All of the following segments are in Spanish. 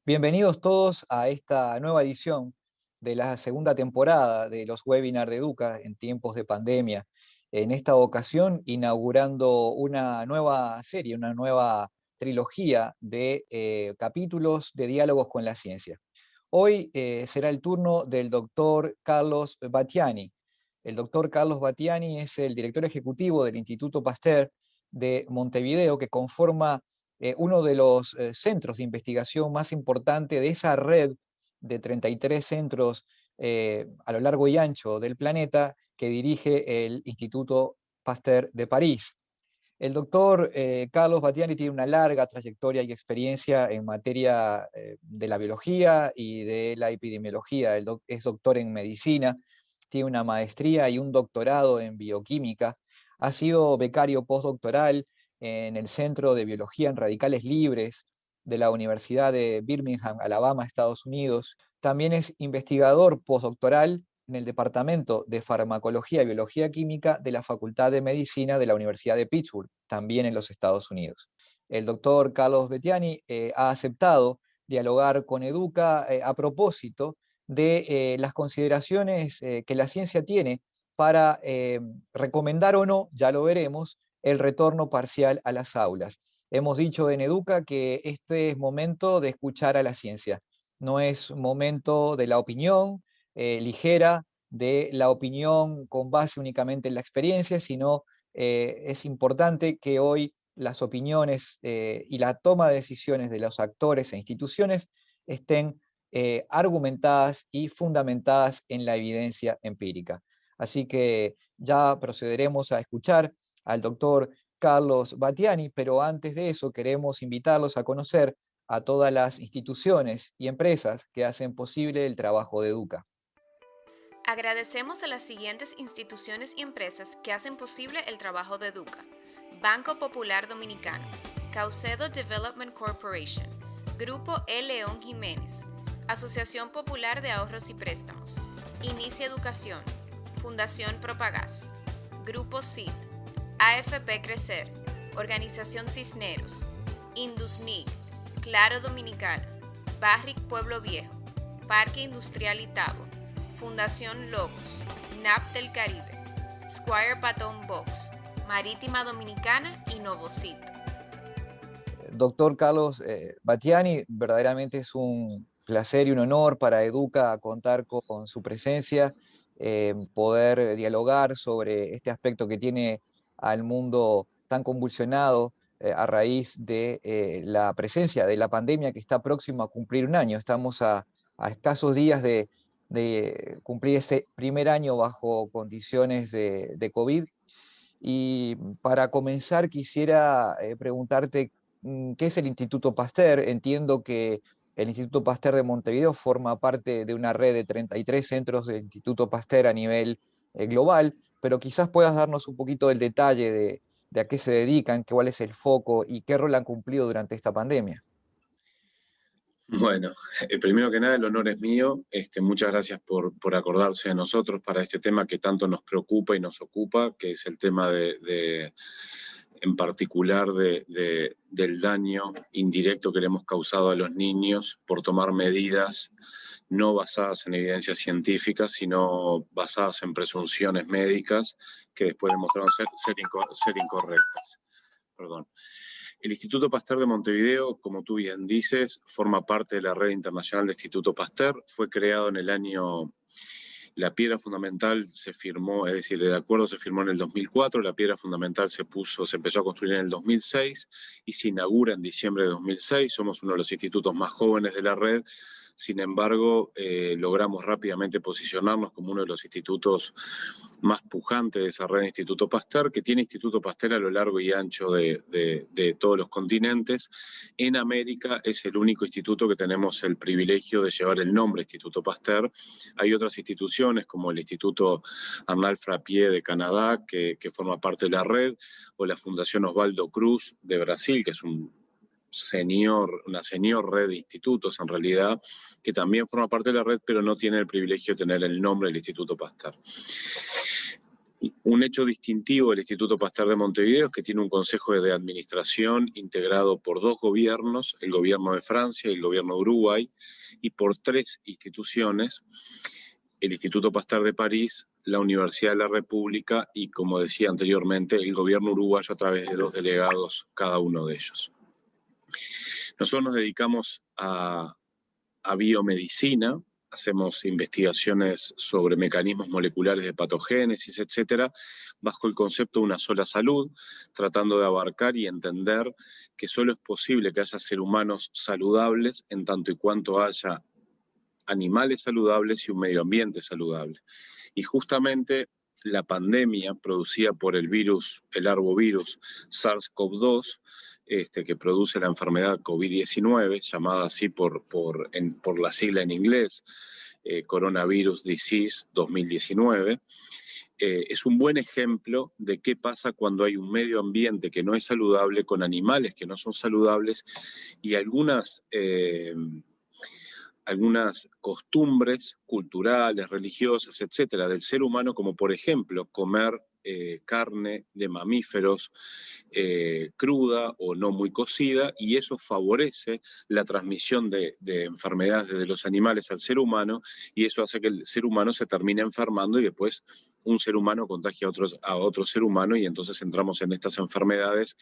Bienvenidos todos a esta nueva edición de la segunda temporada de los webinars de Educa en tiempos de pandemia. En esta ocasión inaugurando una nueva serie, una nueva trilogía de capítulos de diálogos con la ciencia. Hoy será el turno del doctor Carlos Battiani. El doctor Carlos Battiani es el director ejecutivo del Instituto Pasteur de Montevideo, que conforma uno de los centros de investigación más importantes de esa red de 33 centros a lo largo y ancho del planeta que dirige el Instituto Pasteur de París. El doctor Carlos Battiani tiene una larga trayectoria y experiencia en materia de la biología y de la epidemiología. Es doctor en medicina, tiene una maestría y un doctorado en bioquímica. Ha sido becario postdoctoral en el Centro de Biología en Radicales Libres de la Universidad de Birmingham, Alabama, Estados Unidos. También es investigador postdoctoral en el Departamento de Farmacología y Biología Química de la Facultad de Medicina de la Universidad de Pittsburgh, también en los Estados Unidos. El doctor Carlos Battiani ha aceptado dialogar con Educa a propósito de las consideraciones que la ciencia tiene para recomendar o no, ya lo veremos, el retorno parcial a las aulas. Hemos dicho en Educa que este es momento de escuchar a la ciencia, no es momento de la opinión ligera, de la opinión con base únicamente en la experiencia, sino es importante que hoy las opiniones y la toma de decisiones de los actores e instituciones estén argumentadas y fundamentadas en la evidencia empírica. Así que ya procederemos a escuchar al doctor Carlos Battiani, pero antes de eso queremos invitarlos a conocer a todas las instituciones y empresas que hacen posible el trabajo de Educa. Agradecemos a las siguientes instituciones y empresas que hacen posible el trabajo de Educa: Banco Popular Dominicano, Caucedo Development Corporation, Grupo E. León Jiménez, Asociación Popular de Ahorros y Préstamos, Inicia Educación, Fundación Propagás, Grupo CID, AFP Crecer, Organización Cisneros, Indusnig, Claro Dominicana, Barrick Pueblo Viejo, Parque Industrial Itabo, Fundación Logos, NAP del Caribe, Squire Patton Box, Marítima Dominicana y Novocit. Doctor Carlos Battiani, verdaderamente es un placer y un honor para Educa contar con su presencia, poder dialogar sobre este aspecto que tiene al mundo tan convulsionado a raíz de la presencia de la pandemia que está próximo a cumplir un año. Estamos a escasos días de cumplir este primer año bajo condiciones de COVID. Y para comenzar quisiera preguntarte qué es el Instituto Pasteur. Entiendo que el Instituto Pasteur de Montevideo forma parte de una red de 33 centros del Instituto Pasteur a nivel global, pero quizás puedas darnos un poquito del detalle de a qué se dedican, cuál es el foco y qué rol han cumplido durante esta pandemia. Bueno, primero que nada el honor es mío. Muchas gracias por acordarse de nosotros para este tema que tanto nos preocupa y nos ocupa, que es el tema en particular del daño indirecto que le hemos causado a los niños por tomar medidas no basadas en evidencias científicas, sino basadas en presunciones médicas que después demostraron ser incorrectas. Perdón. El Instituto Pasteur de Montevideo, como tú bien dices, forma parte de la red internacional de Instituto Pasteur. Fue creado en el año... La piedra fundamental se firmó, es decir, el acuerdo se firmó en el 2004, la piedra fundamental se empezó a construir en el 2006 y se inaugura en diciembre de 2006. Somos uno de los institutos más jóvenes de la red. Sin embargo, logramos rápidamente posicionarnos como uno de los institutos más pujantes de esa red de Instituto Pasteur, que tiene Instituto Pasteur a lo largo y ancho de todos los continentes. En América es el único instituto que tenemos el privilegio de llevar el nombre Instituto Pasteur. Hay otras instituciones como el Instituto Arnald Frappier de Canadá, que forma parte de la red, o la Fundación Osvaldo Cruz de Brasil, que es una senior red de institutos en realidad, que también forma parte de la red, pero no tiene el privilegio de tener el nombre del Instituto Pasteur. Un hecho distintivo del Instituto Pasteur de Montevideo es que tiene un consejo de administración integrado por 2 gobiernos, el gobierno de Francia y el gobierno de Uruguay, y por 3 instituciones, el Instituto Pasteur de París, la Universidad de la República y, como decía anteriormente, el gobierno uruguayo a través de 2 delegados, cada uno de ellos. Nosotros nos dedicamos a biomedicina, hacemos investigaciones sobre mecanismos moleculares de patogénesis, etcétera, bajo el concepto de una sola salud, tratando de abarcar y entender que solo es posible que haya seres humanos saludables en tanto y cuanto haya animales saludables y un medio ambiente saludable. Y justamente la pandemia producida por el virus, el arbovirus SARS-CoV-2, que produce la enfermedad COVID-19, llamada así por la sigla en inglés, Coronavirus Disease 2019, es un buen ejemplo de qué pasa cuando hay un medio ambiente que no es saludable, con animales que no son saludables y algunas costumbres culturales, religiosas, etcétera, del ser humano, como por ejemplo comer carne de mamíferos cruda o no muy cocida, y eso favorece la transmisión de enfermedades de los animales al ser humano, y eso hace que el ser humano se termine enfermando y después un ser humano contagia a otro ser humano, y entonces entramos en estas enfermedades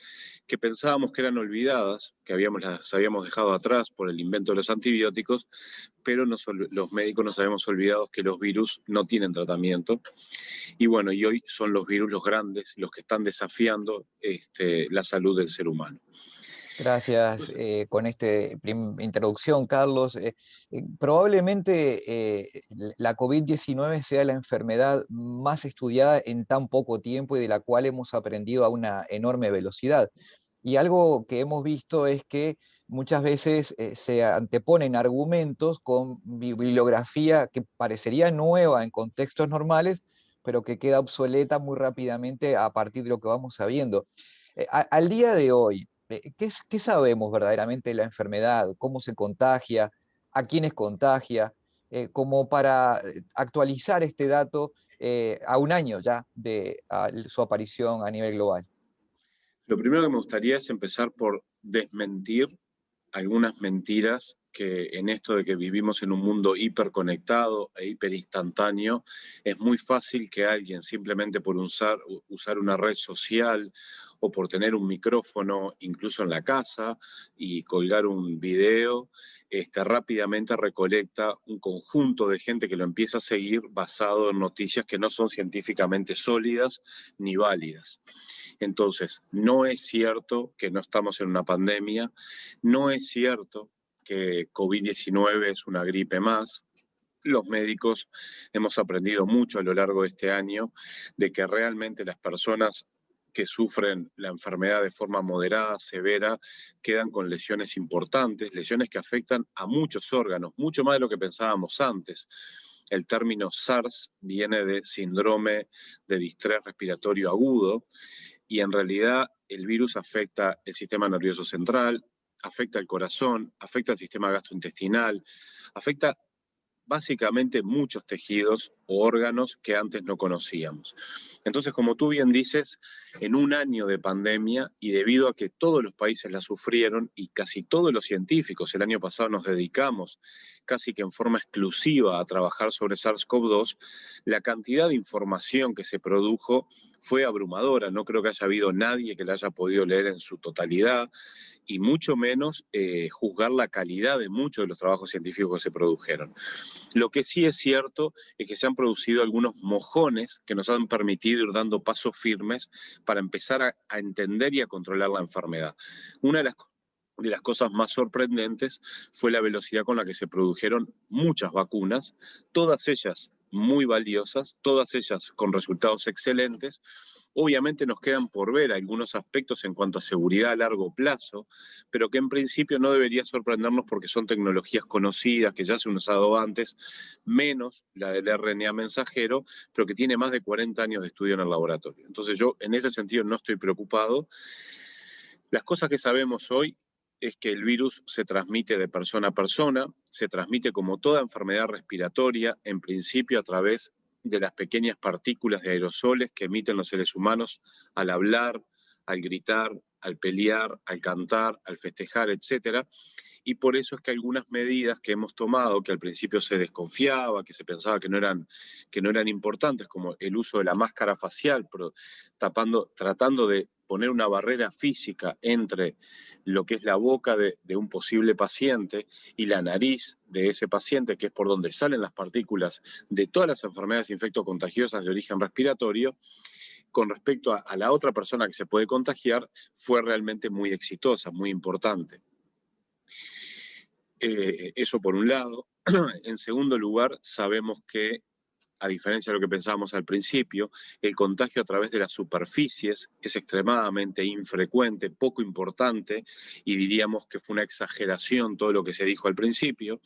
que pensábamos que eran olvidadas, que las habíamos dejado atrás por el invento de los antibióticos, pero los médicos nos habíamos olvidado que los virus no tienen tratamiento. Y bueno, y hoy son los virus los grandes, los que están desafiando la salud del ser humano. Gracias con esta introducción, Carlos. Probablemente la COVID-19 sea la enfermedad más estudiada en tan poco tiempo y de la cual hemos aprendido a una enorme velocidad. Y algo que hemos visto es que muchas veces se anteponen argumentos con bibliografía que parecería nueva en contextos normales, pero que queda obsoleta muy rápidamente a partir de lo que vamos sabiendo. Al día de hoy, ¿qué sabemos verdaderamente de la enfermedad? ¿Cómo se contagia? ¿A quiénes contagia? Como para actualizar este dato a un año ya de su aparición a nivel global. Lo primero que me gustaría es empezar por desmentir algunas mentiras que en esto de que vivimos en un mundo hiperconectado e hiperinstantáneo, es muy fácil que alguien simplemente por usar una red social o por tener un micrófono incluso en la casa y colgar un video, rápidamente recolecta un conjunto de gente que lo empieza a seguir basado en noticias que no son científicamente sólidas ni válidas. Entonces, no es cierto que no estamos en una pandemia, no es cierto que COVID-19 es una gripe más. Los médicos hemos aprendido mucho a lo largo de este año de que realmente las personas que sufren la enfermedad de forma moderada, severa, quedan con lesiones importantes, lesiones que afectan a muchos órganos, mucho más de lo que pensábamos antes. El término SARS viene de síndrome de distrés respiratorio agudo, y en realidad el virus afecta el sistema nervioso central, afecta el corazón, afecta el sistema gastrointestinal, afecta básicamente muchos tejidos o órganos que antes no conocíamos. Entonces, como tú bien dices, en un año de pandemia, y debido a que todos los países la sufrieron y casi todos los científicos el año pasado nos dedicamos casi que en forma exclusiva a trabajar sobre SARS-CoV-2, la cantidad de información que se produjo fue abrumadora. No creo que haya habido nadie que la haya podido leer en su totalidad, y mucho menos juzgar la calidad de muchos de los trabajos científicos que se produjeron. Lo que sí es cierto es que se han producido algunos mojones que nos han permitido ir dando pasos firmes para empezar a entender y a controlar la enfermedad. Una de las cosas más sorprendentes fue la velocidad con la que se produjeron muchas vacunas, todas ellas muy valiosas, todas ellas con resultados excelentes. Obviamente nos quedan por ver algunos aspectos en cuanto a seguridad a largo plazo, pero que en principio no debería sorprendernos porque son tecnologías conocidas, que ya se han usado antes, menos la del RNA mensajero, pero que tiene más de 40 años de estudio en el laboratorio. Entonces yo en ese sentido no estoy preocupado. Las cosas que sabemos hoy es que el virus se transmite de persona a persona, se transmite como toda enfermedad respiratoria, en principio a través de las pequeñas partículas de aerosoles que emiten los seres humanos al hablar, al gritar, al pelear, al cantar, al festejar, etc. Y por eso es que algunas medidas que hemos tomado, que al principio se desconfiaba, que se pensaba que no eran importantes, como el uso de la máscara facial, pero tratando de poner una barrera física entre lo que es la boca de un posible paciente y la nariz de ese paciente, que es por donde salen las partículas de todas las enfermedades infectocontagiosas de origen respiratorio, con respecto a la otra persona que se puede contagiar, fue realmente muy exitosa, muy importante. Eso por un lado. En segundo lugar, sabemos que, a diferencia de lo que pensábamos al principio, el contagio a través de las superficies es extremadamente infrecuente, poco importante, y diríamos que fue una exageración todo lo que se dijo al principio.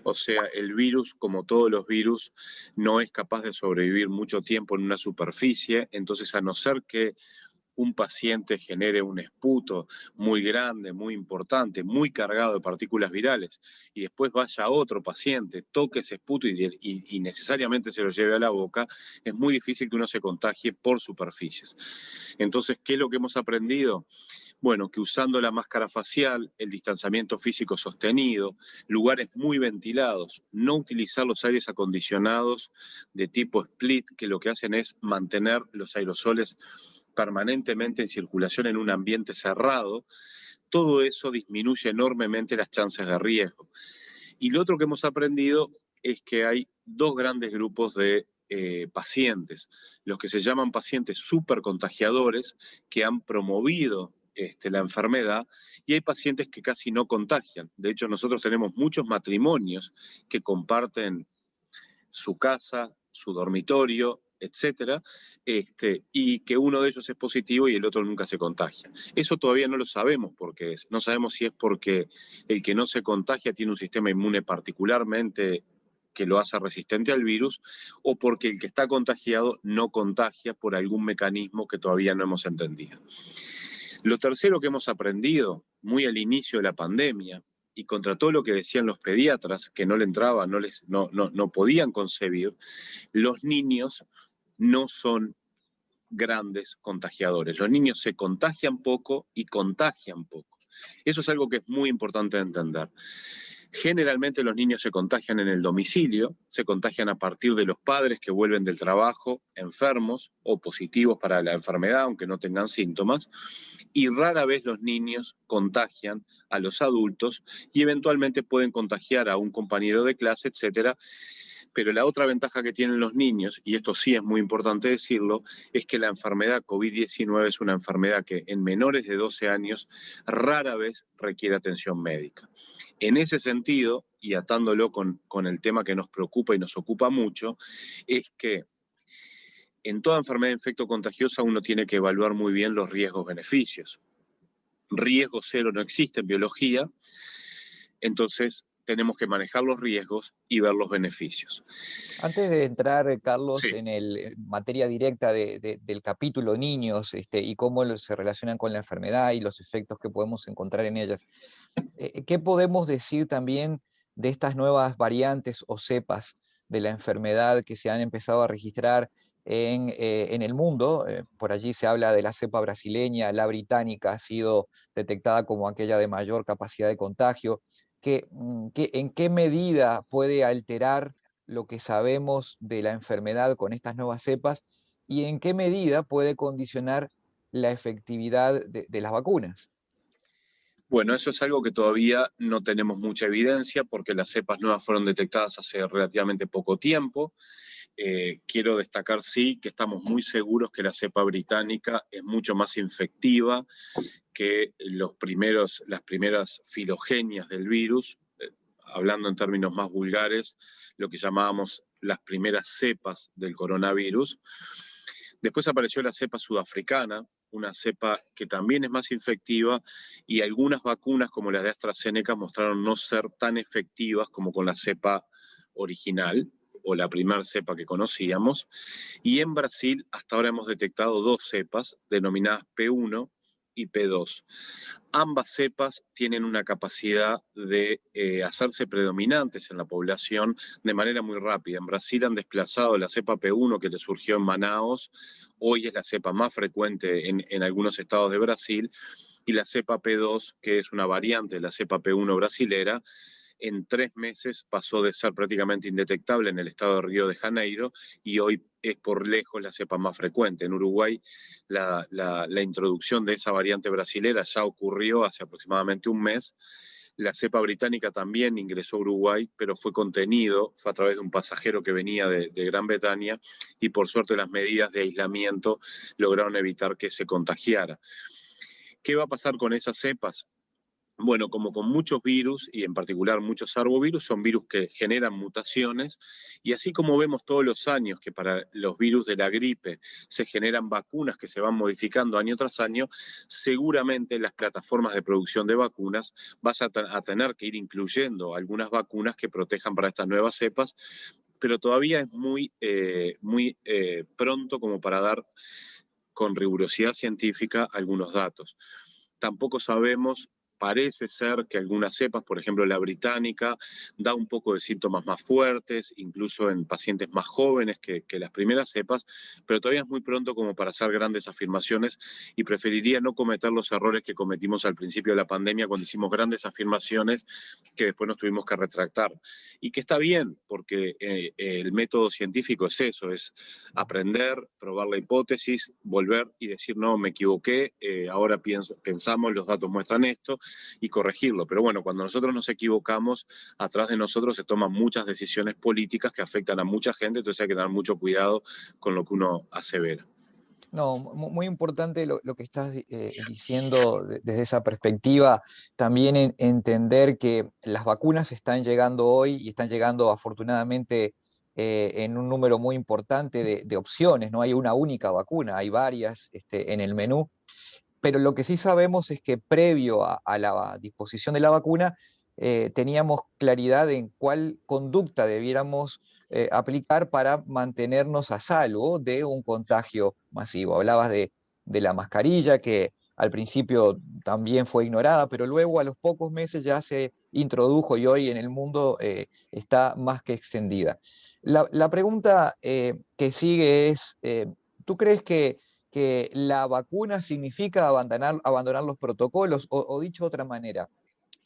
O sea, el virus, como todos los virus, no es capaz de sobrevivir mucho tiempo en una superficie, entonces a no ser que un paciente genere un esputo muy grande, muy importante, muy cargado de partículas virales, y después vaya a otro paciente, toque ese esputo y necesariamente se lo lleve a la boca, es muy difícil que uno se contagie por superficies. Entonces, ¿qué es lo que hemos aprendido? Bueno, que usando la máscara facial, el distanciamiento físico sostenido, lugares muy ventilados, no utilizar los aires acondicionados de tipo split, que lo que hacen es mantener los aerosoles permanentemente en circulación en un ambiente cerrado, todo eso disminuye enormemente las chances de riesgo. Y lo otro que hemos aprendido es que hay dos grandes grupos de pacientes, los que se llaman pacientes supercontagiadores, que han promovido la enfermedad, y hay pacientes que casi no contagian. De hecho, nosotros tenemos muchos matrimonios que comparten su casa, su dormitorio, etcétera, y que uno de ellos es positivo y el otro nunca se contagia. Eso todavía no lo sabemos por qué es. No sabemos si es porque el que no se contagia tiene un sistema inmune particularmente que lo hace resistente al virus, o porque el que está contagiado no contagia por algún mecanismo que todavía no hemos entendido. Lo tercero que hemos aprendido muy al inicio de la pandemia, y contra todo lo que decían los pediatras, que no le entraban, no podían concebir, los niños no son grandes contagiadores. Los niños se contagian poco y contagian poco. Eso es algo que es muy importante de entender. Generalmente los niños se contagian en el domicilio, se contagian a partir de los padres que vuelven del trabajo enfermos o positivos para la enfermedad, aunque no tengan síntomas, y rara vez los niños contagian a los adultos y eventualmente pueden contagiar a un compañero de clase, etcétera. Pero la otra ventaja que tienen los niños, y esto sí es muy importante decirlo, es que la enfermedad COVID-19 es una enfermedad que en menores de 12 años rara vez requiere atención médica. En ese sentido, y atándolo con el tema que nos preocupa y nos ocupa mucho, es que en toda enfermedad infectocontagiosa uno tiene que evaluar muy bien los riesgos-beneficios. Riesgo cero no existe en biología, entonces tenemos que manejar los riesgos y ver los beneficios. Antes de entrar, Carlos, Sí. en materia directa del capítulo niños y cómo se relacionan con la enfermedad y los efectos que podemos encontrar en ellas, ¿qué podemos decir también de estas nuevas variantes o cepas de la enfermedad que se han empezado a registrar en el mundo? Por allí se habla de la cepa brasileña, la británica ha sido detectada como aquella de mayor capacidad de contagio. ¿En qué medida puede alterar lo que sabemos de la enfermedad con estas nuevas cepas y en qué medida puede condicionar la efectividad de las vacunas? Bueno, eso es algo que todavía no tenemos mucha evidencia porque las cepas nuevas fueron detectadas hace relativamente poco tiempo. Quiero destacar, sí, que estamos muy seguros que la cepa británica es mucho más infectiva que las primeras filogenias del virus, hablando en términos más vulgares, lo que llamábamos las primeras cepas del coronavirus. Después apareció la cepa sudafricana, una cepa que también es más infectiva, y algunas vacunas como las de AstraZeneca mostraron no ser tan efectivas como con la cepa original o la primera cepa que conocíamos. Y en Brasil hasta ahora hemos detectado dos cepas denominadas P1 y P2. Ambas cepas tienen una capacidad de hacerse predominantes en la población de manera muy rápida. En Brasil han desplazado la cepa P1 que le surgió en Manaos, hoy es la cepa más frecuente en algunos estados de Brasil, y la cepa P2, que es una variante de la cepa P1 brasilera, en 3 meses pasó de ser prácticamente indetectable en el estado de Río de Janeiro y hoy es por lejos la cepa más frecuente. En Uruguay la introducción de esa variante brasilera ya ocurrió hace aproximadamente un mes. La cepa británica también ingresó a Uruguay, pero fue contenido, fue a través de un pasajero que venía de Gran Bretaña y por suerte las medidas de aislamiento lograron evitar que se contagiara. ¿Qué va a pasar con esas cepas? Bueno, como con muchos virus, y en particular muchos arbovirus, son virus que generan mutaciones, y así como vemos todos los años que para los virus de la gripe se generan vacunas que se van modificando año tras año, seguramente las plataformas de producción de vacunas vas a tener que ir incluyendo algunas vacunas que protejan para estas nuevas cepas, pero todavía es muy pronto como para dar con rigurosidad científica algunos datos. Tampoco sabemos, parece ser que algunas cepas, por ejemplo la británica, da un poco de síntomas más fuertes, incluso en pacientes más jóvenes que las primeras cepas, pero todavía es muy pronto como para hacer grandes afirmaciones y preferiría no cometer los errores que cometimos al principio de la pandemia cuando hicimos grandes afirmaciones que después nos tuvimos que retractar. Y que está bien, porque el método científico es eso, es aprender, probar la hipótesis, volver y decir, no, me equivoqué, ahora pensamos, los datos muestran esto, y corregirlo. Pero bueno, cuando nosotros nos equivocamos, atrás de nosotros se toman muchas decisiones políticas que afectan a mucha gente, entonces hay que tener mucho cuidado con lo que uno asevera. No, muy importante lo que estás diciendo desde esa perspectiva. También entender que las vacunas están llegando hoy y están llegando afortunadamente en un número muy importante de opciones. No hay una única vacuna, hay varias en el menú. Pero lo que sí sabemos es que previo a la disposición de la vacuna, teníamos claridad en cuál conducta debiéramos aplicar para mantenernos a salvo de un contagio masivo. Hablabas de la mascarilla, que al principio también fue ignorada, pero luego a los pocos meses ya se introdujo y hoy en el mundo está más que extendida. La pregunta que sigue es, ¿tú crees que la vacuna significa abandonar los protocolos? O dicho de otra manera,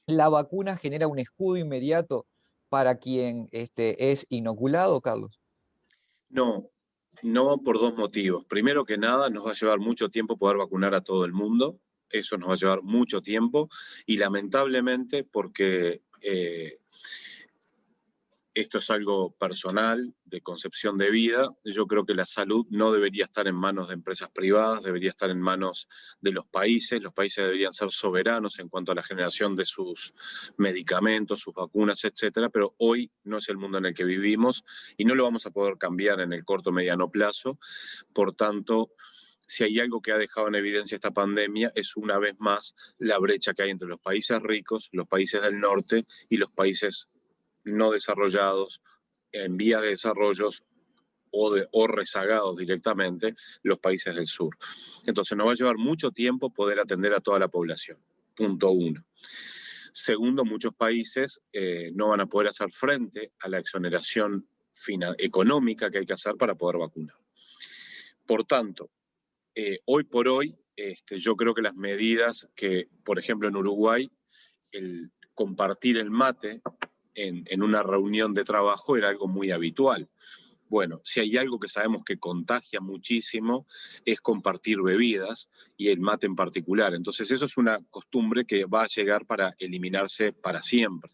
¿la vacuna genera un escudo inmediato para quien es inoculado, Carlos? No, no por 2 motivos. Primero que nada, nos va a llevar mucho tiempo poder vacunar a todo el mundo. Eso nos va a llevar mucho tiempo y lamentablemente porque esto es algo personal, de concepción de vida. Yo creo que la salud no debería estar en manos de empresas privadas, debería estar en manos de los países. Los países deberían ser soberanos en cuanto a la generación de sus medicamentos, sus vacunas, etcétera, pero hoy no es el mundo en el que vivimos y no lo vamos a poder cambiar en el corto o mediano plazo. Por tanto, si hay algo que ha dejado en evidencia esta pandemia es una vez más la brecha que hay entre los países ricos, los países del norte y los países no desarrollados, en vías de desarrollo o rezagados directamente, los países del sur. Entonces nos va a llevar mucho tiempo poder atender a toda la población. Punto 1. Segundo, muchos países no van a poder hacer frente a la exoneración económica que hay que hacer para poder vacunar. Por tanto, hoy por hoy, yo creo que las medidas que, por ejemplo, en Uruguay, el compartir el mate en una reunión de trabajo era algo muy habitual. Bueno, si hay algo que sabemos que contagia muchísimo es compartir bebidas y el mate en particular. Entonces eso es una costumbre que va a llegar para eliminarse para siempre.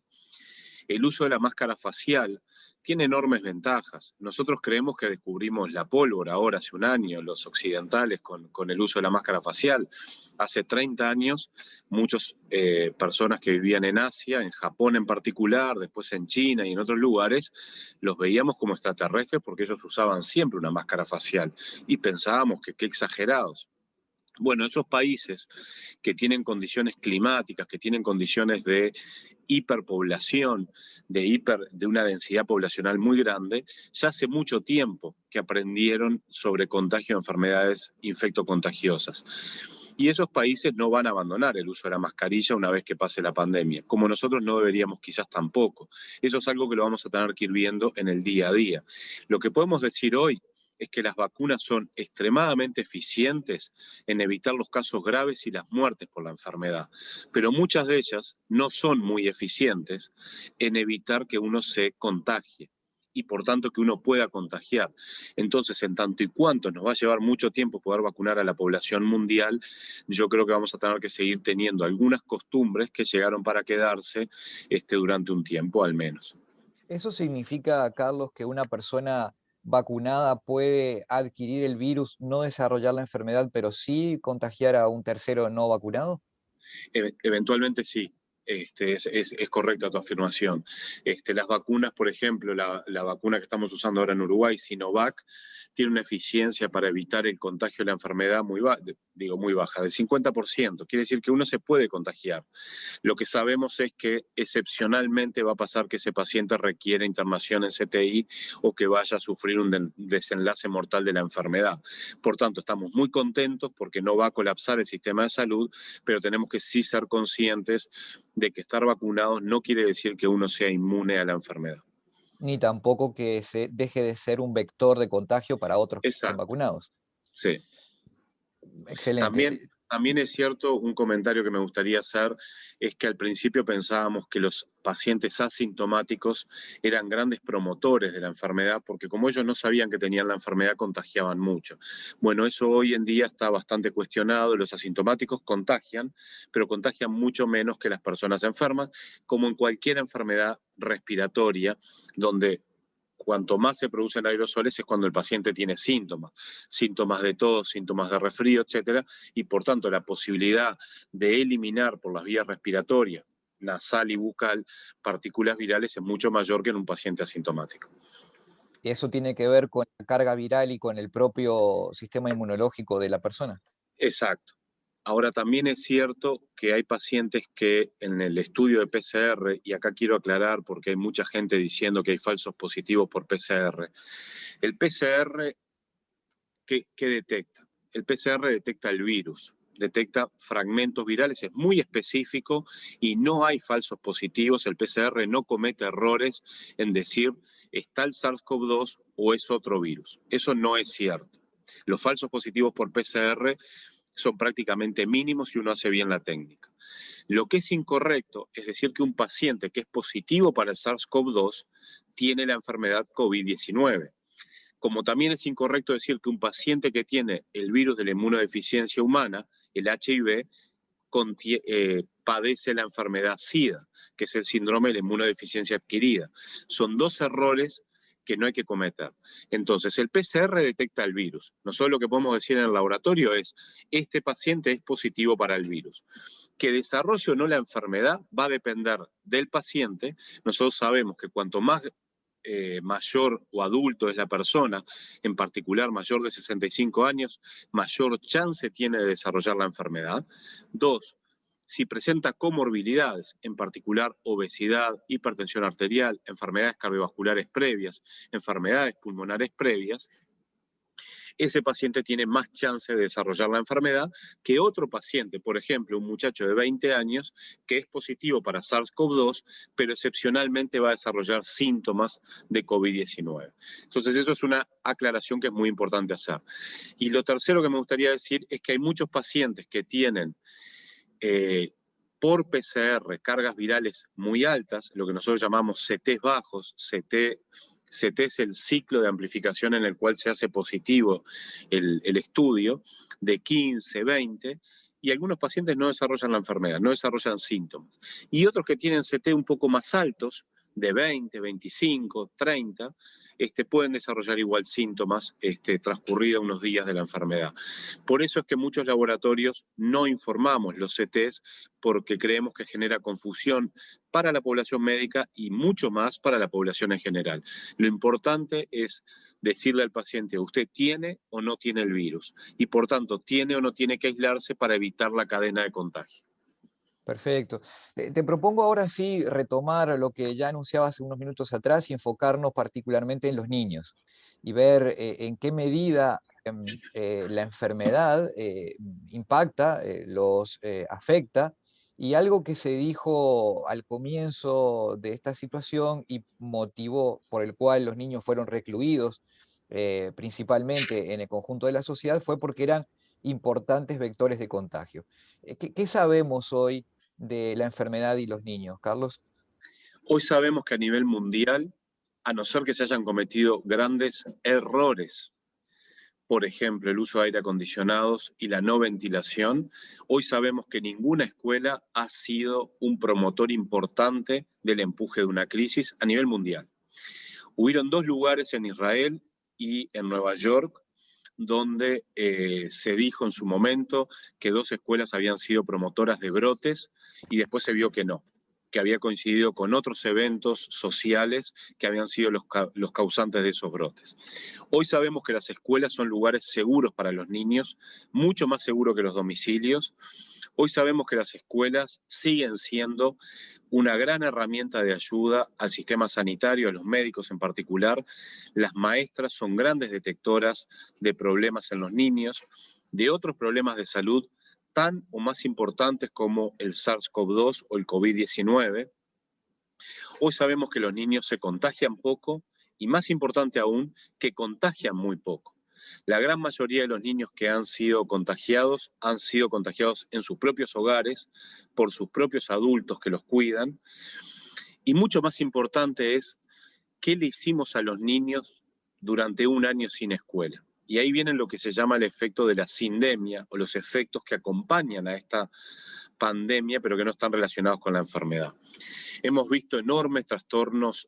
El uso de la máscara facial tiene enormes ventajas. Nosotros creemos que descubrimos la pólvora ahora hace un año, los occidentales, con el uso de la máscara facial. Hace 30 años, muchas personas que vivían en Asia, en Japón en particular, después en China y en otros lugares, los veíamos como extraterrestres porque ellos usaban siempre una máscara facial y pensábamos que qué exagerados. Bueno, esos países que tienen condiciones climáticas, que tienen condiciones de hiperpoblación, de una densidad poblacional muy grande, ya hace mucho tiempo que aprendieron sobre contagio de enfermedades infectocontagiosas. Y esos países no van a abandonar el uso de la mascarilla una vez que pase la pandemia, como nosotros no deberíamos quizás tampoco. Eso es algo que lo vamos a tener que ir viendo en el día a día. Lo que podemos decir hoy es que las vacunas son extremadamente eficientes en evitar los casos graves y las muertes por la enfermedad, pero muchas de ellas no son muy eficientes en evitar que uno se contagie y por tanto que uno pueda contagiar. Entonces, en tanto y cuanto nos va a llevar mucho tiempo poder vacunar a la población mundial, yo creo que vamos a tener que seguir teniendo algunas costumbres que llegaron para quedarse durante un tiempo al menos. ¿Eso significa, Carlos, que una persona vacunada puede adquirir el virus, no desarrollar la enfermedad, pero sí contagiar a un tercero no vacunado? Eventualmente sí. Es correcta tu afirmación. Las vacunas, por ejemplo, la vacuna que estamos usando ahora en Uruguay, Sinovac, tiene una eficiencia para evitar el contagio de la enfermedad muy baja, del 50%. Quiere decir que uno se puede contagiar. Lo que sabemos es que excepcionalmente va a pasar que ese paciente requiere internación en CTI o que vaya a sufrir un desenlace mortal de la enfermedad. Por tanto, estamos muy contentos porque no va a colapsar el sistema de salud, pero tenemos que sí ser conscientes de que estar vacunados no quiere decir que uno sea inmune a la enfermedad. Ni tampoco que se deje de ser un vector de contagio para otros que estén Exacto, vacunados. sí. Excelente. También es cierto, un comentario que me gustaría hacer es que al principio pensábamos que los pacientes asintomáticos eran grandes promotores de la enfermedad porque como ellos no sabían que tenían la enfermedad, contagiaban mucho. Bueno, eso hoy en día está bastante cuestionado. Los asintomáticos contagian, pero contagian mucho menos que las personas enfermas, como en cualquier enfermedad respiratoria, donde cuanto más se producen aerosoles es cuando el paciente tiene síntomas de tos, síntomas de resfrío, etcétera, y por tanto la posibilidad de eliminar por las vías respiratorias, nasal y bucal, partículas virales es mucho mayor que en un paciente asintomático. Eso tiene que ver con la carga viral y con el propio sistema inmunológico de la persona. Exacto. Ahora también es cierto que hay pacientes que en el estudio de PCR, y acá quiero aclarar porque hay mucha gente diciendo que hay falsos positivos por PCR, el PCR, ¿qué detecta? El PCR detecta el virus, detecta fragmentos virales, es muy específico y no hay falsos positivos. El PCR no comete errores en decir está el SARS-CoV-2 o es otro virus. Eso no es cierto. Los falsos positivos por PCR son prácticamente mínimos si uno hace bien la técnica. Lo que es incorrecto es decir que un paciente que es positivo para el SARS-CoV-2 tiene la enfermedad COVID-19. Como también es incorrecto decir que un paciente que tiene el virus de la inmunodeficiencia humana, el HIV, padece la enfermedad SIDA, que es el síndrome de la inmunodeficiencia adquirida. Son dos errores que no hay que cometer. Entonces, el PCR detecta el virus. Nosotros lo que podemos decir en el laboratorio es, este paciente es positivo para el virus. Que desarrolle o no la enfermedad va a depender del paciente. Nosotros sabemos que cuanto más mayor o adulto es la persona, en particular mayor de 65 años, mayor chance tiene de desarrollar la enfermedad. Dos, si presenta comorbilidades, en particular obesidad, hipertensión arterial, enfermedades cardiovasculares previas, enfermedades pulmonares previas, ese paciente tiene más chance de desarrollar la enfermedad que otro paciente, por ejemplo, un muchacho de 20 años que es positivo para SARS-CoV-2, pero excepcionalmente va a desarrollar síntomas de COVID-19. Entonces, eso es una aclaración que es muy importante hacer. Y lo tercero que me gustaría decir es que hay muchos pacientes que tienen por PCR cargas virales muy altas, lo que nosotros llamamos CTs bajos. CT es el ciclo de amplificación en el cual se hace positivo el estudio, de 15, 20, y algunos pacientes no desarrollan la enfermedad, no desarrollan síntomas. Y otros que tienen CT un poco más altos, de 20, 25, 30, pueden desarrollar igual síntomas transcurridos unos días de la enfermedad. Por eso es que muchos laboratorios no informamos los CTs porque creemos que genera confusión para la población médica y mucho más para la población en general. Lo importante es decirle al paciente, usted tiene o no tiene el virus y por tanto tiene o no tiene que aislarse para evitar la cadena de contagio. Perfecto. Te propongo ahora sí retomar lo que ya anunciaba hace unos minutos atrás y enfocarnos particularmente en los niños y ver en qué medida la enfermedad impacta, los afecta, y algo que se dijo al comienzo de esta situación y motivó por el cual los niños fueron recluidos, principalmente en el conjunto de la sociedad, fue porque eran importantes vectores de contagio. ¿Qué sabemos hoy de la enfermedad y los niños, Carlos? Hoy sabemos que a nivel mundial, a no ser que se hayan cometido grandes errores, por ejemplo, el uso de aire acondicionados y la no ventilación, hoy sabemos que ninguna escuela ha sido un promotor importante del empuje de una crisis a nivel mundial. Hubieron 2 lugares en Israel y en Nueva York donde se dijo en su momento que 2 escuelas habían sido promotoras de brotes y después se vio que no, que había coincidido con otros eventos sociales que habían sido los causantes de esos brotes. Hoy sabemos que las escuelas son lugares seguros para los niños, mucho más seguros que los domicilios. Hoy sabemos que las escuelas siguen siendo una gran herramienta de ayuda al sistema sanitario, a los médicos en particular. Las maestras son grandes detectoras de problemas en los niños, de otros problemas de salud tan o más importantes como el SARS-CoV-2 o el COVID-19. Hoy sabemos que los niños se contagian poco y, más importante aún, que contagian muy poco. La gran mayoría de los niños que han sido contagiados en sus propios hogares, por sus propios adultos que los cuidan. Y mucho más importante es qué le hicimos a los niños durante un año sin escuela. Y ahí viene lo que se llama el efecto de la sindemia, o los efectos que acompañan a esta pandemia, pero que no están relacionados con la enfermedad. Hemos visto enormes trastornos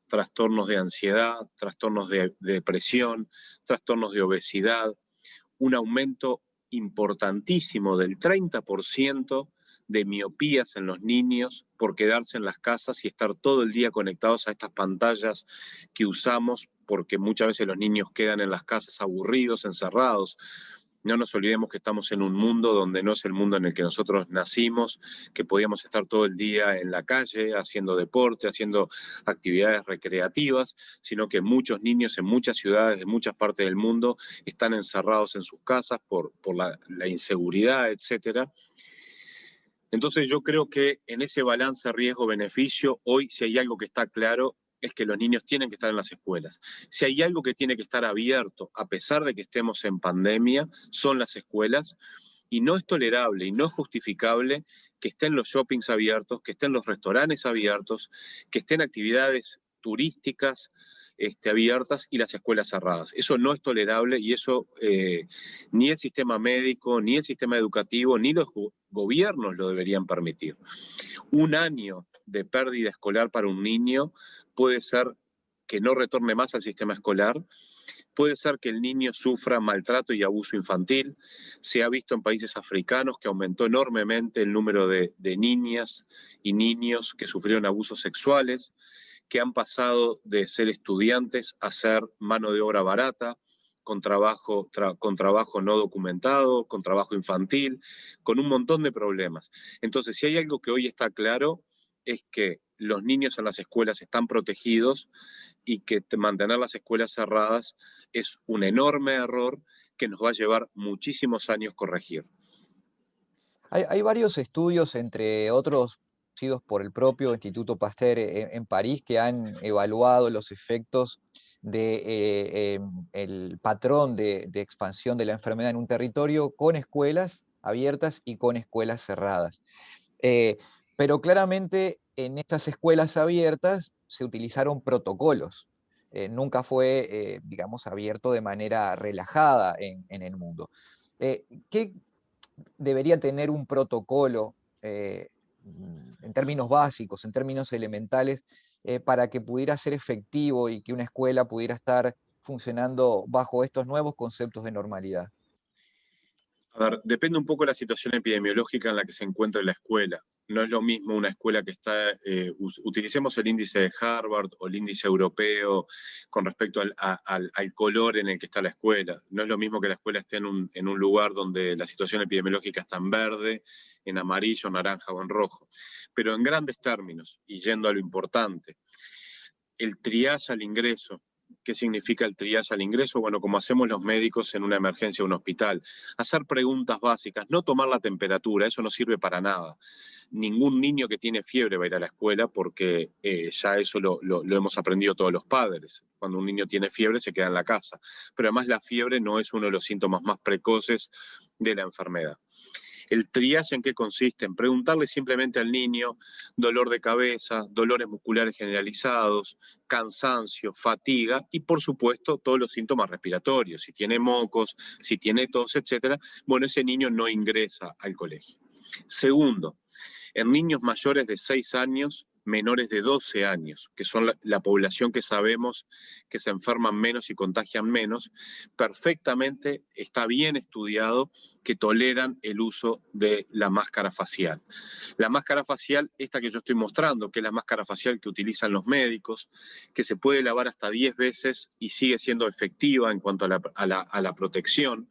de ansiedad, trastornos de depresión, trastornos de obesidad, un aumento importantísimo del 30% de miopías en los niños por quedarse en las casas y estar todo el día conectados a estas pantallas que usamos, porque muchas veces los niños quedan en las casas aburridos, encerrados. No nos olvidemos que estamos en un mundo donde no es el mundo en el que nosotros nacimos, que podíamos estar todo el día en la calle haciendo deporte, haciendo actividades recreativas, sino que muchos niños en muchas ciudades de muchas partes del mundo están encerrados en sus casas por la inseguridad, etcétera. Entonces yo creo que en ese balance riesgo-beneficio, hoy si hay algo que está claro es que los niños tienen que estar en las escuelas. Si hay algo que tiene que estar abierto, a pesar de que estemos en pandemia, son las escuelas, y no es tolerable y no es justificable que estén los shoppings abiertos, que estén los restaurantes abiertos, que estén actividades turísticas abiertas y las escuelas cerradas. Eso no es tolerable y eso ni el sistema médico, ni el sistema educativo, ni los gobiernos lo deberían permitir. Un año de pérdida escolar para un niño puede ser que no retorne más al sistema escolar, puede ser que el niño sufra maltrato y abuso infantil. Se ha visto en países africanos que aumentó enormemente el número de niñas y niños que sufrieron abusos sexuales, que han pasado de ser estudiantes a ser mano de obra barata, con trabajo no documentado, con trabajo infantil, con un montón de problemas. Entonces, si hay algo que hoy está claro, es que los niños en las escuelas están protegidos y que mantener las escuelas cerradas es un enorme error que nos va a llevar muchísimos años corregir. Hay varios estudios, entre otros producidos por el propio Instituto Pasteur en París, que han evaluado los efectos del patrón de expansión de la enfermedad en un territorio con escuelas abiertas y con escuelas cerradas. Pero claramente en estas escuelas abiertas se utilizaron protocolos. Nunca fue, digamos, abierto de manera relajada en el mundo. ¿Qué debería tener un protocolo en términos básicos, en términos elementales, para que pudiera ser efectivo y que una escuela pudiera estar funcionando bajo estos nuevos conceptos de normalidad? A ver, depende un poco de la situación epidemiológica en la que se encuentra la escuela. No es lo mismo una escuela que está, utilicemos el índice de Harvard o el índice europeo con respecto al color en el que está la escuela. No es lo mismo que la escuela esté en un lugar donde la situación epidemiológica está en verde, en amarillo, naranja o en rojo. Pero en grandes términos, y yendo a lo importante, el triage al ingreso ¿Qué significa el triage al ingreso? Bueno, como hacemos los médicos en una emergencia de un hospital. Hacer preguntas básicas, no tomar la temperatura, eso no sirve para nada. Ningún niño que tiene fiebre va a ir a la escuela porque ya eso lo hemos aprendido todos los padres. Cuando un niño tiene fiebre se queda en la casa. Pero además la fiebre no es uno de los síntomas más precoces de la enfermedad. ¿El triage en qué consiste? En preguntarle simplemente al niño dolor de cabeza, dolores musculares generalizados, cansancio, fatiga y, por supuesto, todos los síntomas respiratorios. Si tiene mocos, si tiene tos, etc. Bueno, ese niño no ingresa al colegio. Segundo, en niños mayores de 6 años, menores de 12 años, que son la población que sabemos que se enferman menos y contagian menos, perfectamente está bien estudiado que toleran el uso de la máscara facial. La máscara facial, esta que yo estoy mostrando, que es la máscara facial que utilizan los médicos, que se puede lavar hasta 10 veces y sigue siendo efectiva en cuanto a la protección.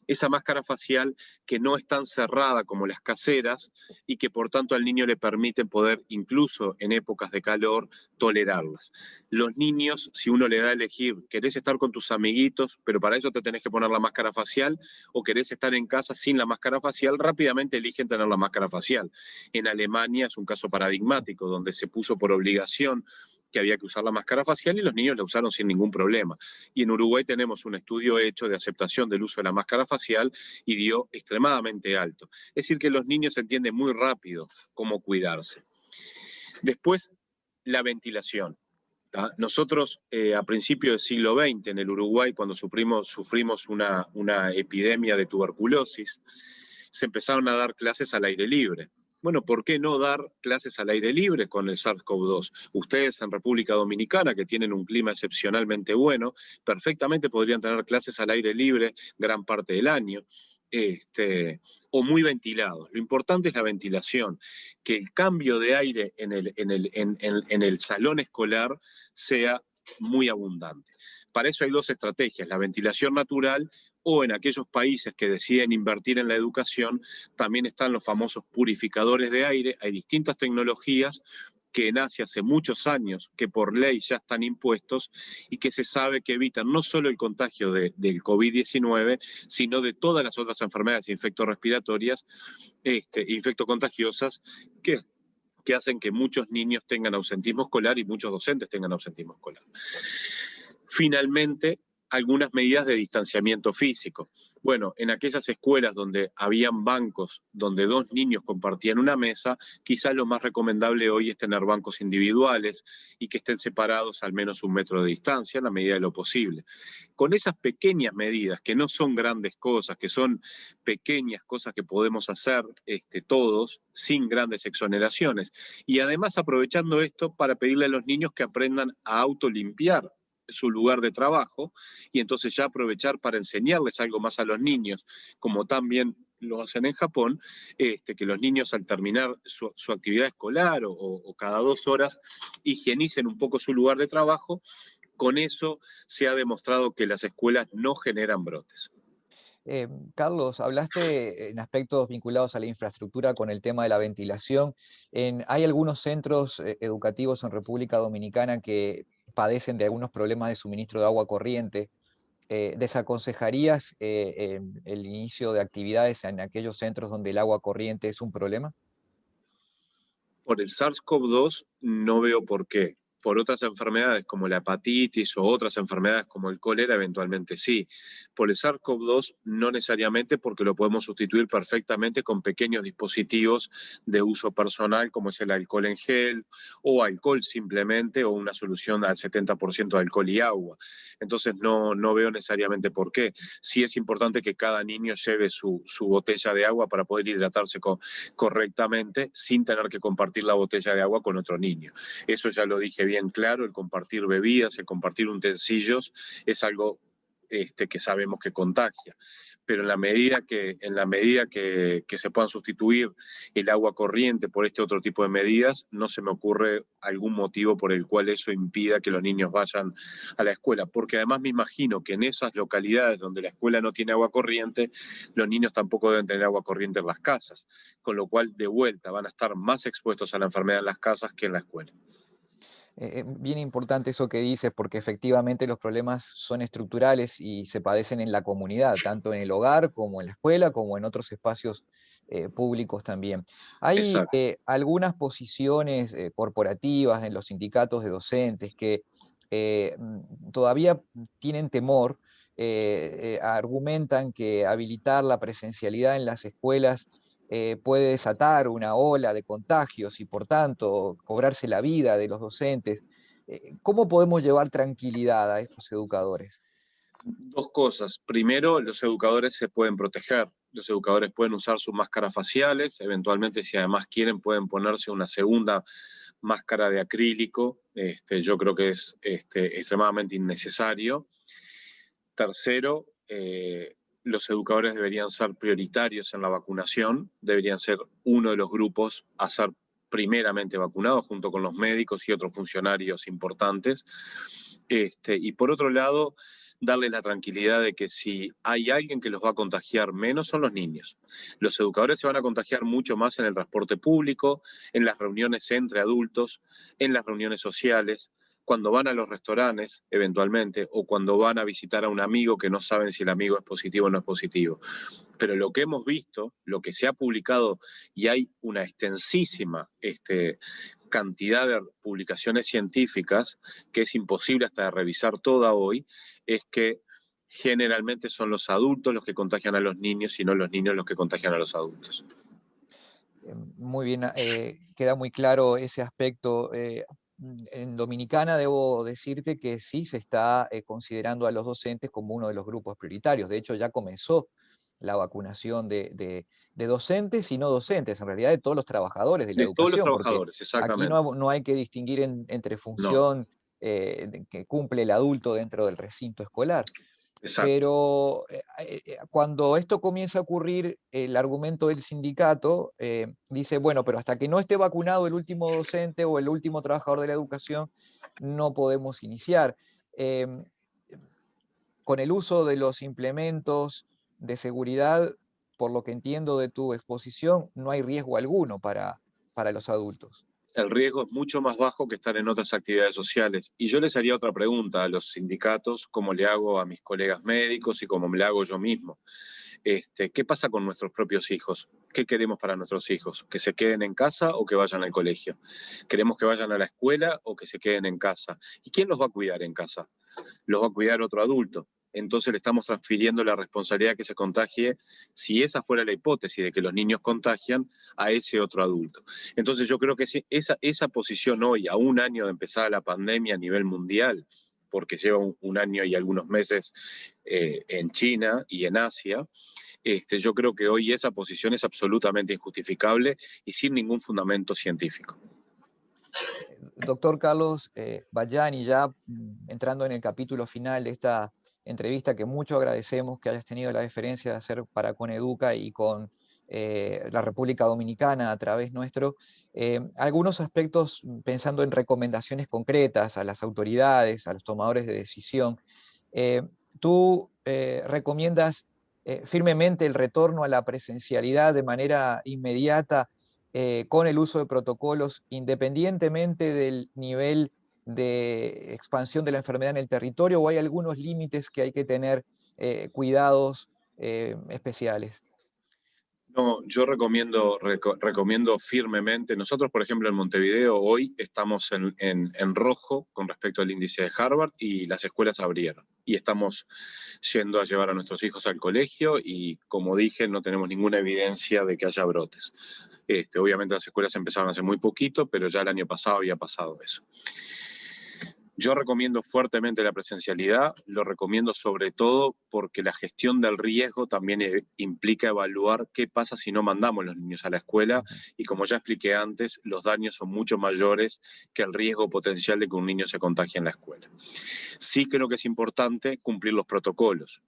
Esa máscara facial que no es tan cerrada como las caseras y que por tanto al niño le permite poder, incluso en épocas de calor, tolerarlas. Los niños, si uno le da a elegir, ¿querés estar con tus amiguitos, pero para eso te tenés que poner la máscara facial, o querés estar en casa sin la máscara facial? Rápidamente eligen tener la máscara facial. En Alemania es un caso paradigmático, donde se puso por obligación que había que usar la máscara facial y los niños la usaron sin ningún problema. Y en Uruguay tenemos un estudio hecho de aceptación del uso de la máscara facial y dio extremadamente alto. Es decir, que los niños entienden muy rápido cómo cuidarse. Después, la ventilación. Nosotros, a principios del siglo XX, en el Uruguay, cuando sufrimos una epidemia de tuberculosis, se empezaron a dar clases al aire libre. Bueno, ¿por qué no dar clases al aire libre con el SARS-CoV-2? Ustedes en República Dominicana, que tienen un clima excepcionalmente bueno, perfectamente podrían tener clases al aire libre gran parte del año. O muy ventilados. Lo importante es la ventilación, que el cambio de aire en el salón escolar sea muy abundante. Para eso hay dos estrategias, la ventilación natural, o en aquellos países que deciden invertir en la educación, también están los famosos purificadores de aire. Hay distintas tecnologías que en Asia hace muchos años, que por ley ya están impuestos y que se sabe que evitan no solo el contagio del COVID-19, sino de todas las otras enfermedades infectorrespiratorias, infectocontagiosas, que hacen que muchos niños tengan ausentismo escolar y muchos docentes tengan ausentismo escolar. Finalmente, algunas medidas de distanciamiento físico. Bueno, en aquellas escuelas donde habían bancos, donde 2 niños compartían una mesa, quizás lo más recomendable hoy es tener bancos individuales y que estén separados al menos 1 metro de distancia, en la medida de lo posible. Con esas pequeñas medidas, que no son grandes cosas, que son pequeñas cosas que podemos hacer todos, sin grandes exoneraciones. Y además aprovechando esto para pedirle a los niños que aprendan a autolimpiar su lugar de trabajo, y entonces ya aprovechar para enseñarles algo más a los niños, como también lo hacen en Japón, que los niños al terminar su actividad escolar o cada 2 horas higienicen un poco su lugar de trabajo. Con eso se ha demostrado que las escuelas no generan brotes. Carlos, hablaste en aspectos vinculados a la infraestructura con el tema de la ventilación. Hay algunos centros educativos en República Dominicana que padecen de algunos problemas de suministro de agua corriente. ¿Desaconsejarías el inicio de actividades en aquellos centros donde el agua corriente es un problema? Por el SARS-CoV-2 no veo por qué. Por otras enfermedades como la hepatitis o otras enfermedades como el cólera, eventualmente sí. Por el SARS-CoV-2 no necesariamente, porque lo podemos sustituir perfectamente con pequeños dispositivos de uso personal, como es el alcohol en gel o alcohol simplemente, o una solución al 70% de alcohol y agua. Entonces no veo necesariamente por qué. Sí es importante que cada niño lleve su botella de agua para poder hidratarse correctamente sin tener que compartir la botella de agua con otro niño. Eso ya lo dije bien claro, el compartir bebidas, el compartir utensilios es algo que sabemos que contagia. Pero en la medida que se puedan sustituir el agua corriente por este otro tipo de medidas, no se me ocurre algún motivo por el cual eso impida que los niños vayan a la escuela. Porque además me imagino que en esas localidades donde la escuela no tiene agua corriente, los niños tampoco deben tener agua corriente en las casas. Con lo cual, de vuelta, van a estar más expuestos a la enfermedad en las casas que en la escuela. Bien importante eso que dices, porque efectivamente los problemas son estructurales y se padecen en la comunidad, tanto en el hogar como en la escuela, como en otros espacios públicos también. Hay Exacto. algunas posiciones corporativas en los sindicatos de docentes que todavía tienen temor, argumentan que habilitar la presencialidad en las escuelas puede desatar una ola de contagios y por tanto cobrarse la vida de los docentes. ¿Cómo podemos llevar tranquilidad a estos educadores? Dos cosas. Primero, los educadores se pueden proteger. Los educadores pueden usar sus máscaras faciales. Eventualmente, si además quieren, pueden ponerse una segunda máscara de acrílico. Yo creo que es extremadamente innecesario. Tercero, los educadores deberían ser prioritarios en la vacunación. Deberían ser uno de los grupos a ser primeramente vacunados junto con los médicos y otros funcionarios importantes. Y por otro lado, darles la tranquilidad de que si hay alguien que los va a contagiar menos son los niños. Los educadores se van a contagiar mucho más en el transporte público, en las reuniones entre adultos, en las reuniones sociales, cuando van a los restaurantes, eventualmente, o cuando van a visitar a un amigo que no saben si el amigo es positivo o no es positivo. Pero lo que hemos visto, lo que se ha publicado, y hay una extensísima cantidad de publicaciones científicas, que es imposible hasta de revisar toda hoy, es que generalmente son los adultos los que contagian a los niños y no los niños los que contagian a los adultos. Muy bien, queda muy claro ese aspecto. En Dominicana debo decirte que sí se está considerando a los docentes como uno de los grupos prioritarios. De hecho, ya comenzó la vacunación de docentes y no docentes, en realidad de todos los trabajadores de la De todos los educación, porque trabajadores, aquí exactamente. no hay que distinguir entre No, función que cumple el adulto dentro del recinto escolar. exacto. Pero cuando esto comienza a ocurrir, el argumento del sindicato dice, bueno, pero hasta que no esté vacunado el último docente o el último trabajador de la educación, no podemos iniciar. Em, con el uso de los implementos de seguridad, por lo que entiendo de tu exposición, no hay riesgo alguno para los adultos. El riesgo es mucho más bajo que estar en otras actividades sociales. Y yo les haría otra pregunta a los sindicatos, como le hago a mis colegas médicos y como me la hago yo mismo. ¿Qué pasa con nuestros propios hijos? ¿Qué queremos para nuestros hijos? ¿Que se queden en casa o que vayan al colegio? ¿Queremos que vayan a la escuela o que se queden en casa? ¿Y quién los va a cuidar en casa? Los va a cuidar otro adulto. Entonces le estamos transfiriendo la responsabilidad que se contagie, si esa fuera la hipótesis de que los niños contagian, a ese otro adulto. Entonces yo creo que esa posición hoy, a un año de empezar la pandemia a nivel mundial, porque lleva un año y algunos meses en China y en Asia, yo creo que hoy esa posición es absolutamente injustificable y sin ningún fundamento científico. Doctor Carlos Bayani, ya entrando en el capítulo final de esta entrevista que mucho agradecemos que hayas tenido la deferencia de hacer para Coneduca y con la República Dominicana a través nuestro, algunos aspectos pensando en recomendaciones concretas a las autoridades, a los tomadores de decisión. Eh, ¿Tú recomiendas firmemente el retorno a la presencialidad de manera inmediata con el uso de protocolos, independientemente del nivel de expansión de la enfermedad en el territorio, o hay algunos límites que hay que tener cuidados especiales? No, yo recomiendo firmemente. Nosotros, por ejemplo, en Montevideo hoy estamos en rojo con respecto al índice de Harvard y las escuelas abrieron. Y estamos yendo a llevar a nuestros hijos al colegio y, como dije, no tenemos ninguna evidencia de que haya brotes. Obviamente las escuelas empezaron hace muy poquito, pero ya el año pasado había pasado eso. Yo recomiendo fuertemente la presencialidad, lo recomiendo sobre todo porque la gestión del riesgo también implica evaluar qué pasa si no mandamos los niños a la escuela y como ya expliqué antes, los daños son mucho mayores que el riesgo potencial de que un niño se contagie en la escuela. Sí creo que es importante cumplir los protocolos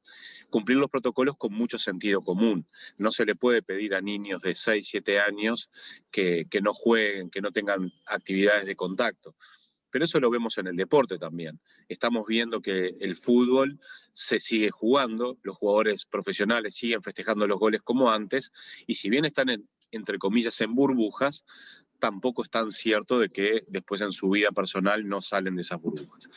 con mucho sentido común. No se le puede pedir a niños de 6, 7 años que no jueguen, que no tengan actividades de contacto. Pero eso lo vemos en el deporte también. Estamos viendo que el fútbol se sigue jugando, los jugadores profesionales siguen festejando los goles como antes, y si bien están entre comillas en burbujas, tampoco es tan cierto de que después en su vida personal no salen de esas burbujas.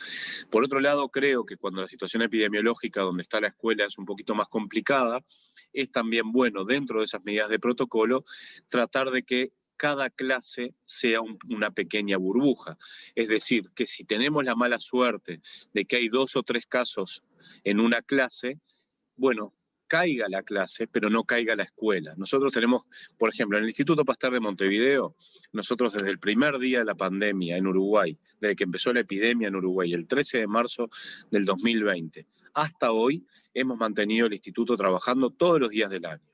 Por otro lado, creo que cuando la situación epidemiológica donde está la escuela es un poquito más complicada, es también bueno, dentro de esas medidas de protocolo, tratar de que cada clase sea una pequeña burbuja. Es decir, que si tenemos la mala suerte de que hay 2 o 3 casos en una clase, bueno, caiga la clase, pero no caiga la escuela. Nosotros tenemos, por ejemplo, en el Instituto Pasteur de Montevideo, nosotros desde el primer día de la pandemia en Uruguay, desde que empezó la epidemia en Uruguay, el 13 de marzo del 2020, hasta hoy hemos mantenido el instituto trabajando todos los días del año.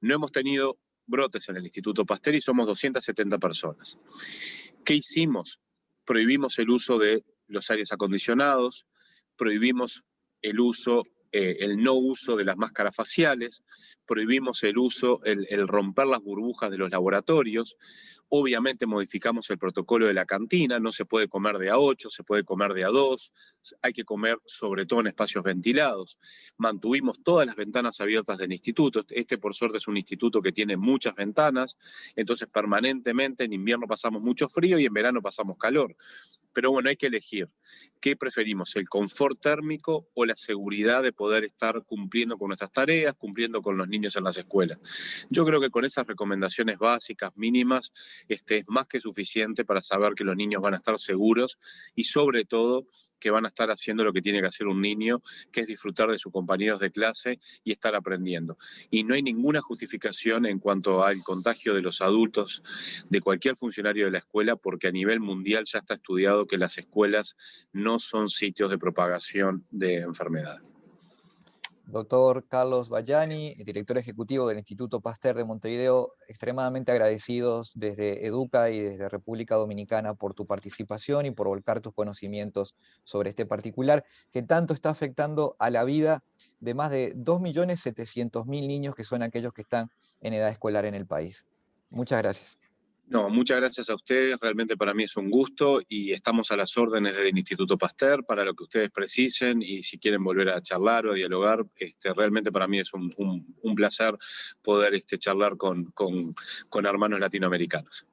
No hemos tenido brotes en el Instituto Pasteur y somos 270 personas. ¿Qué hicimos? Prohibimos el uso de los aires acondicionados, prohibimos el no uso de las máscaras faciales, prohibimos el romper las burbujas de los laboratorios. Obviamente modificamos el protocolo de la cantina, no se puede comer de a 8, se puede comer de a 2, hay que comer sobre todo en espacios ventilados. Mantuvimos todas las ventanas abiertas del instituto. Por suerte es un instituto que tiene muchas ventanas, entonces permanentemente en invierno pasamos mucho frío y en verano pasamos calor. Pero bueno, hay que elegir. ¿Qué preferimos? ¿El confort térmico o la seguridad de poder estar cumpliendo con nuestras tareas, cumpliendo con los niños en las escuelas? Yo creo que con esas recomendaciones básicas, mínimas, es más que suficiente para saber que los niños van a estar seguros y sobre todo que van a estar haciendo lo que tiene que hacer un niño, que es disfrutar de sus compañeros de clase y estar aprendiendo. Y no hay ninguna justificación en cuanto al contagio de los adultos, de cualquier funcionario de la escuela, porque a nivel mundial ya está estudiado que las escuelas no son sitios de propagación de enfermedad. Doctor Carlos Bajani, director ejecutivo del Instituto Pasteur de Montevideo, extremadamente agradecidos desde Educa y desde República Dominicana por tu participación y por volcar tus conocimientos sobre este particular que tanto está afectando a la vida de más de 2.700.000 niños, que son aquellos que están en edad escolar en el país. Muchas gracias. No, muchas gracias a ustedes, realmente para mí es un gusto y estamos a las órdenes del Instituto Pasteur para lo que ustedes precisen y si quieren volver a charlar o a dialogar, realmente para mí es un placer poder charlar con hermanos latinoamericanos.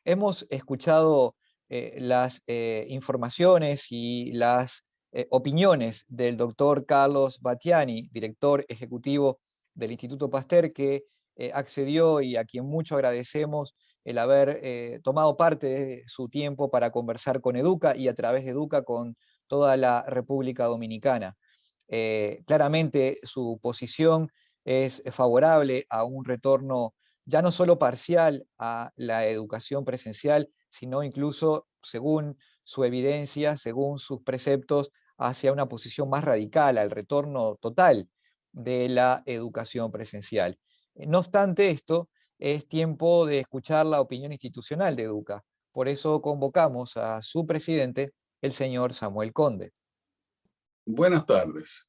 Hemos escuchado las informaciones y las opiniones del doctor Carlos Bajani, director ejecutivo del Instituto Pasteur, que accedió y a quien mucho agradecemos el haber tomado parte de su tiempo para conversar con Educa y a través de Educa con toda la República Dominicana. Claramente su posición es favorable a un retorno ya no solo parcial a la educación presencial, sino incluso, según su evidencia, según sus preceptos, hacia una posición más radical, al retorno total de la educación presencial. No obstante esto, es tiempo de escuchar la opinión institucional de Educa. Por eso convocamos a su presidente, el señor Samuel Conde. Buenas tardes.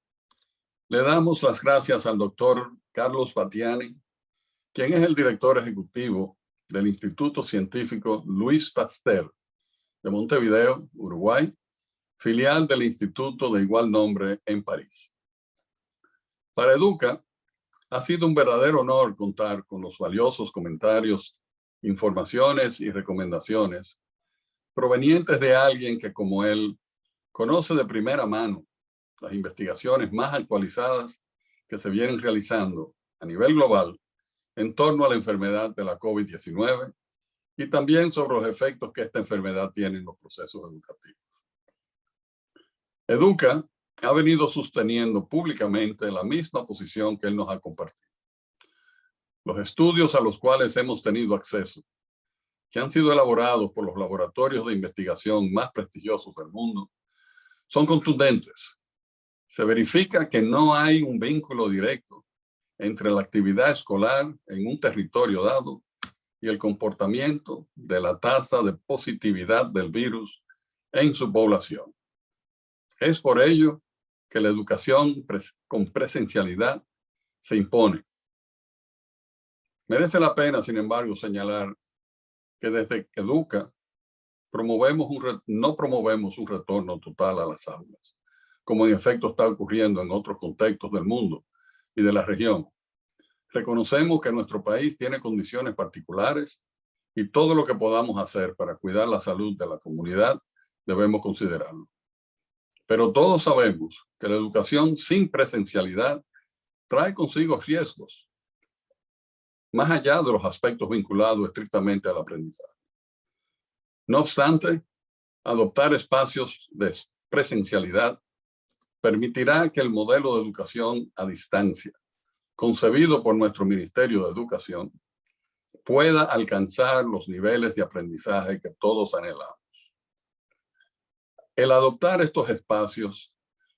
Le damos las gracias al doctor Carlos Bajani, quien es el director ejecutivo del Instituto Científico Luis Pasteur de Montevideo, Uruguay, filial del instituto de igual nombre en París. Para Educa, ha sido un verdadero honor contar con los valiosos comentarios, informaciones y recomendaciones provenientes de alguien que, como él, conoce de primera mano las investigaciones más actualizadas que se vienen realizando a nivel global en torno a la enfermedad de la COVID-19 y también sobre los efectos que esta enfermedad tiene en los procesos educativos. Educa ha venido sosteniendo públicamente la misma posición que él nos ha compartido. Los estudios a los cuales hemos tenido acceso, que han sido elaborados por los laboratorios de investigación más prestigiosos del mundo, son contundentes. Se verifica que no hay un vínculo directo entre la actividad escolar en un territorio dado y el comportamiento de la tasa de positividad del virus en su población. Es por ello que la educación con presencialidad se impone. Merece la pena, sin embargo, señalar que desde Educa no promovemos un retorno total a las aulas, como en efecto está ocurriendo en otros contextos del mundo y de la región. Reconocemos que nuestro país tiene condiciones particulares y todo lo que podamos hacer para cuidar la salud de la comunidad debemos considerarlo. Pero todos sabemos que la educación sin presencialidad trae consigo riesgos, más allá de los aspectos vinculados estrictamente al aprendizaje. No obstante, adoptar espacios de presencialidad permitirá que el modelo de educación a distancia, concebido por nuestro Ministerio de Educación, pueda alcanzar los niveles de aprendizaje que todos anhelamos. El adoptar estos espacios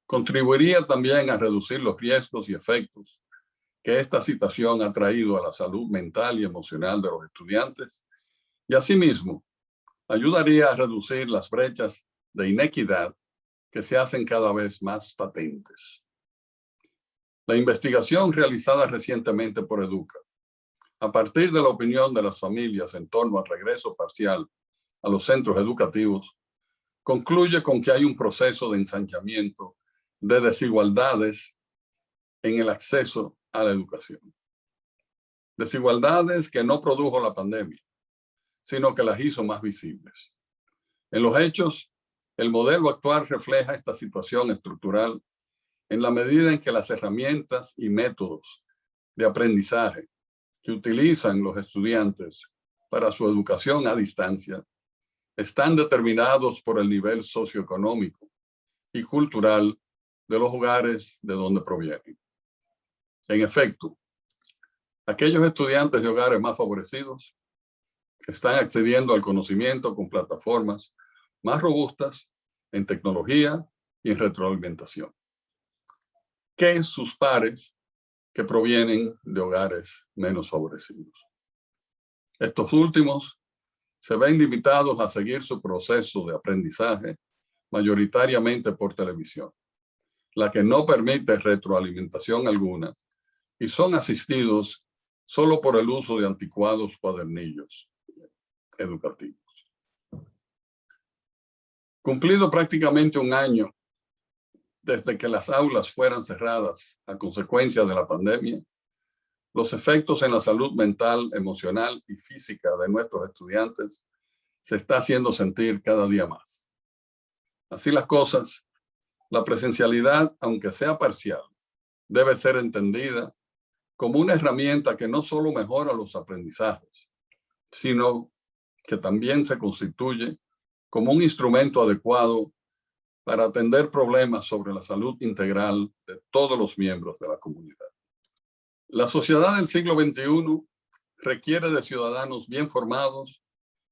contribuiría también a reducir los riesgos y efectos que esta situación ha traído a la salud mental y emocional de los estudiantes y asimismo ayudaría a reducir las brechas de inequidad que se hacen cada vez más patentes. La investigación realizada recientemente por Educa, a partir de la opinión de las familias en torno al regreso parcial a los centros educativos, concluye con que hay un proceso de ensanchamiento de desigualdades en el acceso a la educación. Desigualdades que no produjo la pandemia, sino que las hizo más visibles. En los hechos, el modelo actual refleja esta situación estructural en la medida en que las herramientas y métodos de aprendizaje que utilizan los estudiantes para su educación a distancia están determinados por el nivel socioeconómico y cultural de los hogares de donde provienen. En efecto, aquellos estudiantes de hogares más favorecidos están accediendo al conocimiento con plataformas más robustas en tecnología y en retroalimentación que sus pares que provienen de hogares menos favorecidos. Estos últimos se ven limitados a seguir su proceso de aprendizaje mayoritariamente por televisión, la que no permite retroalimentación alguna, y son asistidos solo por el uso de anticuados cuadernillos educativos. Cumplido prácticamente un año desde que las aulas fueran cerradas a consecuencia de la pandemia, los efectos en la salud mental, emocional y física de nuestros estudiantes se está haciendo sentir cada día más. Así las cosas, la presencialidad, aunque sea parcial, debe ser entendida como una herramienta que no solo mejora los aprendizajes, sino que también se constituye como un instrumento adecuado para atender problemas sobre la salud integral de todos los miembros de la comunidad. La sociedad del siglo XXI requiere de ciudadanos bien formados,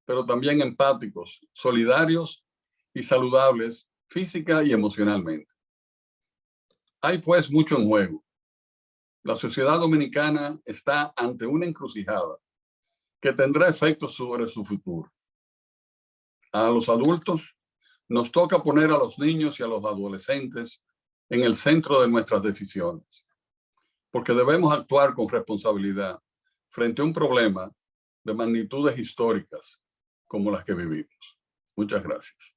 pero también empáticos, solidarios y saludables física y emocionalmente. Hay pues mucho en juego. La sociedad dominicana está ante una encrucijada que tendrá efectos sobre su futuro. A los adultos nos toca poner a los niños y a los adolescentes en el centro de nuestras decisiones, porque debemos actuar con responsabilidad frente a un problema de magnitudes históricas como las que vivimos. Muchas gracias.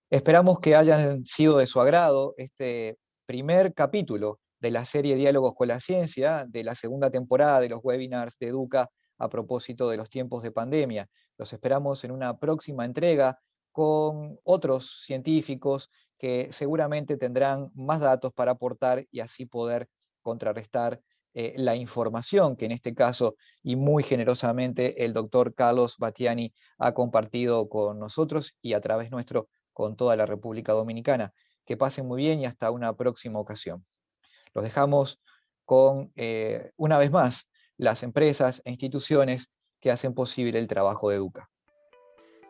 Esperamos que hayan sido de su agrado este primer capítulo de la serie Diálogos con la Ciencia, de la segunda temporada de los webinars de Educa a propósito de los tiempos de pandemia. Los esperamos en una próxima entrega con otros científicos que seguramente tendrán más datos para aportar y así poder contrarrestar la información que en este caso y muy generosamente el doctor Carlos Battiani ha compartido con nosotros y a través nuestro con toda la República Dominicana. Que pasen muy bien y hasta una próxima ocasión. Los dejamos con, una vez más, las empresas e instituciones que hacen posible el trabajo de Educa.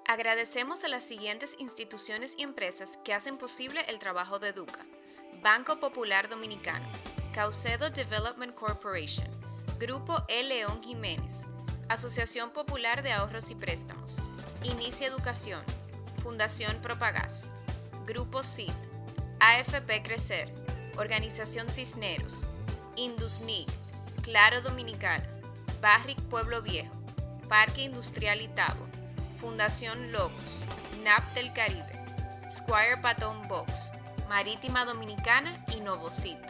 Agradecemos a las siguientes instituciones y empresas que hacen posible el trabajo de Educa: Banco Popular Dominicano, Caucedo Development Corporation, Grupo E. León Jiménez, Asociación Popular de Ahorros y Préstamos, Inicia Educación, Fundación Propagás, Grupo CID, AFP Crecer, Organización Cisneros, Indusnig, Claro Dominicana, Barrick Pueblo Viejo, Parque Industrial Itabo, Fundación Logos, NAP del Caribe, Squire Patton Box, Marítima Dominicana y Novocito.